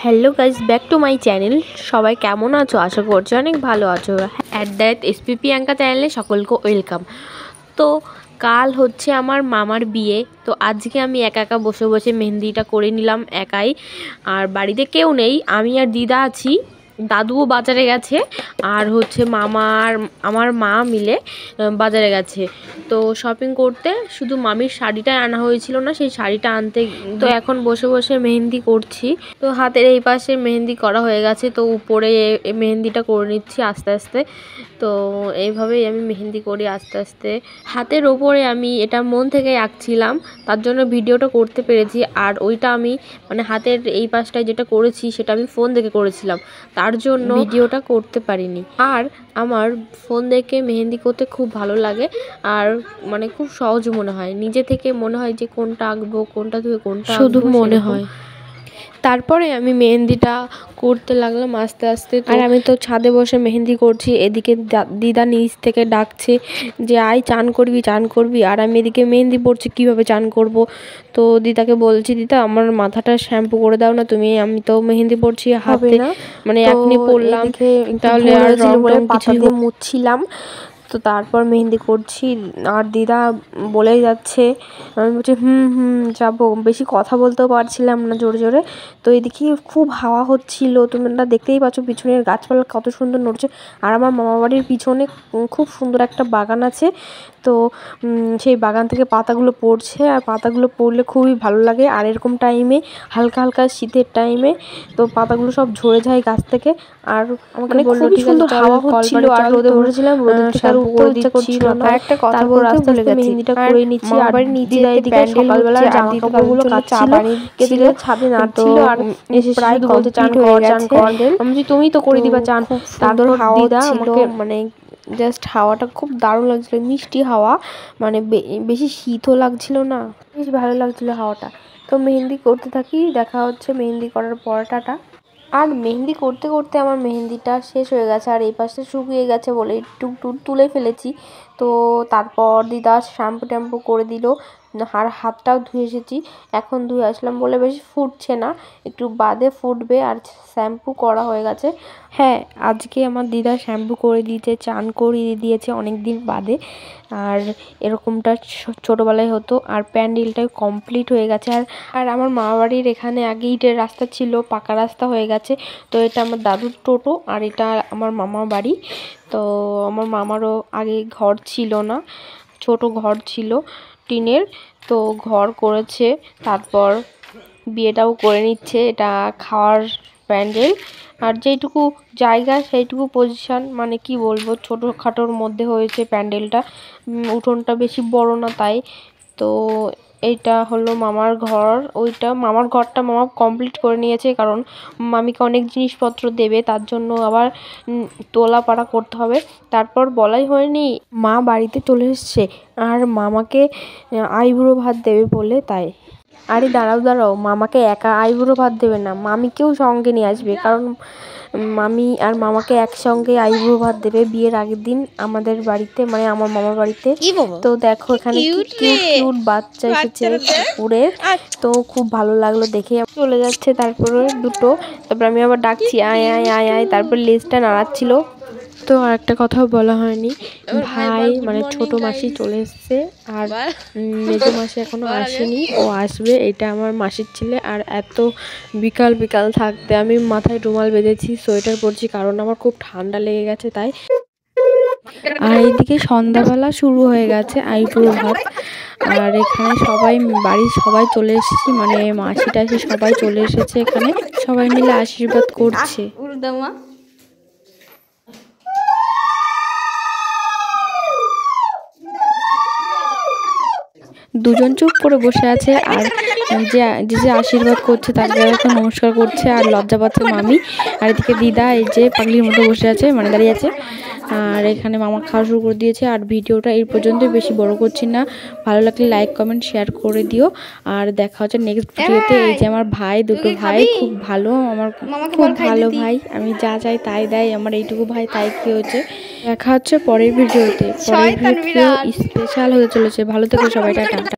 Hello guys, back to my channel. সবাই কেমন আছো? আশা করছি অনেক ভালো আছো। @SPP প্রিয়াঙ্কা চ্যানেলে সকলকে ওয়েলকাম। তো কাল হচ্ছে আমার মামার বিয়ে, তো আজকে আমি একা একা বসে বসে মেহেন্দিটা করে নিলাম একাই। আর বাড়িতে কেউ নেই, আমি আর দিদা আছি। দাদুও বাজারে গেছে, আর হচ্ছে আমার মা মিলে বাজারে গেছে। তো শপিং করতে শুধু মামির শাড়িটাই আনা হয়েছিল না, সেই শাড়িটা আনতে। তো এখন বসে বসে মেহেন্দি করছি। তো হাতের এই পাশে মেহেন্দি করা হয়ে গেছে, তো উপরে মেহেন্দিটা করে নিচ্ছি আস্তে আস্তে। তো এইভাবেই আমি মেহেন্দি করি আস্তে আস্তে। হাতের ওপরে আমি এটা মন থেকে আঁকছিলাম, তার জন্য ভিডিওটা করতে পেরেছি। আর ওইটা আমি মানে হাতের এই পাশটায় যেটা করেছি সেটা আমি ফোন দেখে করেছিলাম, তার জন্য ভিডিওটা করতে পারিনি। আর আমার ফোন দেখে মেহেন্দি করতে খুব ভালো লাগে, আর মানে খুব সহজ মনে হয়। নিজে থেকে মনে হয় যে কোনটা আঁকবো, কোনটা থেকে কোনটা শুধু মনে হয়। তারপরে আমি মেহেন্দিটা করতে লাগলাম আস্তে আস্তে। আর আমি তো ছাদে বসে মেহেন্দি করছি, এদিকে দিদা নিচ থেকে ডাকছে যে আয় চান করবি চান করবি। আর আমি এদিকে মেহেন্দি পড়ছি কীভাবে চান করব। তো দিদাকে বলছি, দিদা আমার মাথাটা শ্যাম্পু করে দাও না তুমি, আমি তো মেহেন্দি পড়ছি হাতে না, মানে এখনই পড়লাম, তাহলে আর রং টং কিছু মুছছিলাম। তো তারপর মেহেন্দি করছি, আর দিদা বলেই যাচ্ছে। আমি বলছি যাবো, বেশি কথা বলতেও পারছিলাম না জোরে জোরে। তো এদিকে খুব হাওয়া হচ্ছিল, তোমরা দেখতেই পাচ্ছ পিছনের গাছপালা কত সুন্দর নড়ছে। আর আমার মামাবাড়ির পিছনে খুব সুন্দর একটা বাগান আছে, তো সেই বাগান থেকে পাতাগুলো পড়ছে, আর পাতাগুলো পড়লে খুবই ভালো লাগে। আর এরকম টাইমে হালকা হালকা শীতের টাইমে তো পাতাগুলো সব ঝরে যায় গাছ থেকে। আর আমাকে খুবই সুন্দর হাওয়া হচ্ছিল, আর রোদে বসেছিলাম, রোদের থেকে আর উঠতে ইচ্ছা করছিল না। একটা কথা বলতে ভুলে গেছি, মেহেন্দিটা করে নিচ্ছি। আর দিদা এদিকে সকালবেলা জামা কাপড়গুলো কাচছিল, কেদিকে ছাদে নাড়ছিল, আর এসে প্রায় বলতে চান কর চান কর। আমি তুমি তো করে দিবা চান। তারপর দিদা আমাকে মানে জাস্ট হাওয়াটা খুব দারুণ লাগছিল, মিষ্টি হাওয়া, মানে বেশি শীতও লাগছিল না, বেশ ভালো লাগছিল হাওয়াটা। তো মেহেন্দি করতে থাকি, দেখা হচ্ছে মেহেন্দি করার পর, টাটা। আর মেহেন্দি করতে করতে আমার মেহেন্দিটা শেষ হয়ে গেছে, আর এই পাশটা শুকিয়ে গেছে বলে একটু তুলে ফেলেছি। তো তারপর দিদা শ্যাম্পু ট্যাম্পু করে দিল, আর হাতটাও ধুয়ে এসেছি। এখন ধুয়ে আসলাম বলে বেশি ফুটছে না, একটু বাদে ফুটবে। আর শ্যাম্পু করা হয়ে গেছে। হ্যাঁ, আজকে আমার দিদা শ্যাম্পু করে দিয়েছে, চান করিয়ে দিয়েছে অনেক দিন বাদে। আর এরকমটা ছোটোবেলায় হতো। আর প্যান্ডেলটাও কমপ্লিট হয়ে গেছে। আর আমার মামাবাড়ির এখানে আগে ইটের রাস্তা ছিল, পাকা রাস্তা হয়ে গেছে। তো এটা আমার দাদুর টোটো, আর এটা আমার মামার বাড়ি। তো আমার মামারও আগে ঘর ছিল না, ছোট ঘর ছিল টিনের, তো ঘর করেছে। তারপর বিয়েটাও করে নিচ্ছে। এটা খাওয়ার প্যান্ডেল, আর যেইটুকু জায়গা সেইটুকু পজিশন, মানে কি বলবো, ছোটোখাটোর মধ্যে হয়েছে প্যান্ডেলটা, উঠোনটা বেশি বড় না তাই। তো এইটা হলো মামার ঘর। ওইটা মামার ঘরটা মামা কমপ্লিট করে নিয়েছে, কারণ মামিকে অনেক জিনিসপত্র দেবে, তার জন্য আবার তোলা পাড়া করতে হবে। তারপর বলাই হয়নি, মা বাড়িতে চলে এসছে, আর মামাকে আইবুড়ো ভাত দেবে বলে তাই। আরে দাঁড়াও দাঁড়াও, মামাকে একা আইবুড়ো ভাত দেবে না, মামিকেও সঙ্গে নিয়ে আসবে, কারণ মামি আর মামাকে একসঙ্গে আইবুড়ো ভাত দেবে বিয়ের আগের দিন আমাদের বাড়িতে, মানে আমার মামার বাড়িতে। তো দেখো এখানে কিউট কিউট বাচ্চা এসেছে কুকুরের, তো খুব ভালো লাগলো দেখে। চলে যাচ্ছে তারপরে দুটো, তারপর আমি আবার ডাকছি আয় আয় আয় আয়, তারপর লেজটা নাড়াচ্ছিল। তো আর একটা কথাও বলা হয়নি, ভাই মানে ছোট মাসি চলে এসছে, আর মেজো মাসি এখনো আসেনি, ও আসবে। এটা আমার মাসির ছেলে। আর এত বিকাল বিকাল থাকতে আমি মাথায় রুমাল বেঁধেছি, সোয়েটার পরছি, কারণ আমার খুব ঠান্ডা লেগে গেছে তাই। আর এইদিকে সন্ধ্যাবেলা শুরু হয়ে গেছে আইবুড়ো ভাত। আর এখানে সবাই বাড়ির সবাই চলে এসেছি, মানে মাসি টাসি সবাই চলে এসেছে এখানে, সবাই মিলে আশীর্বাদ করছে। দুজন চুপ করে বসে আছে, আর যে আশীর্বাদ করছে তাকে নমস্কার করছে, আর লজ্জা পাচ্ছে মামি। আর এদিকে দিদা এই যে পাগলির মতো বসে আছে, মানে দাঁড়িয়ে আছে। আর এখানে মামা খাওয়া শুরু করে দিয়েছে। আর ভিডিওটা এই পর্যন্তই, বেশি বড় করছি না। ভালো লাগলে লাইক কমেন্ট শেয়ার করে দিও, আর দেখা হচ্ছে নেক্সট ভিডিওতে। এই যে আমার ভাই, দুটো ভাই খুব ভালো, আমার খুব ভালো ভাই, আমি যা চাই তাই দেয়। আমার এইটুকু ভাই, তাই কি হচ্ছে। দেখা হচ্ছে পরের ভিডিওতে, পরের ভিডিও স্পেশাল হতে চলেছে। ভালো থেকো সবাই, টাটা।